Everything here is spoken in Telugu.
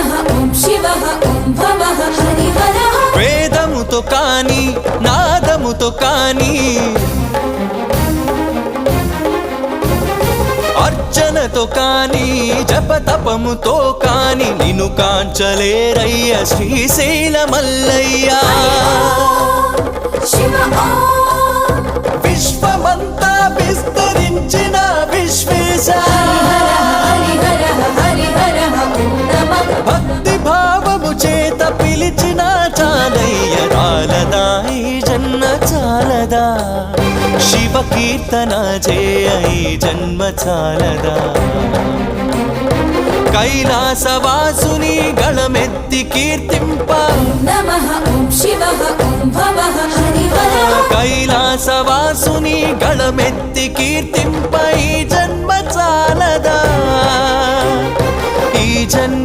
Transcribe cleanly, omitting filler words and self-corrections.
నమః ఓం శివః ఓం భవః హరిహరః వేదముతో కాని నాదముతో కాని అర్చనతో కాని జపతపముతో కాని నిన్ను కాంచలేరయ్య శ్రీశైల మల్లయ్య శివ ఓం విశ్వమంతా విస్తరించిన విశ్వేశ హరిహరః హరిహరః ఓం నమః భక్తి భావము చేత పిలిచిన చాలయ్య చాలదా ఈ జన్మ చాలదా శివ కీర్తన చేయ ఈ జన్మ చాలదా కైలాసవాసుని గళమెత్తి కీర్తింప నమః ఓం శివః ఓం భవః హరిహరః కైలాసవాసుని గళమెత్తి కీర్తింప ఈ జన్మ చాలదా ఈ జన్మ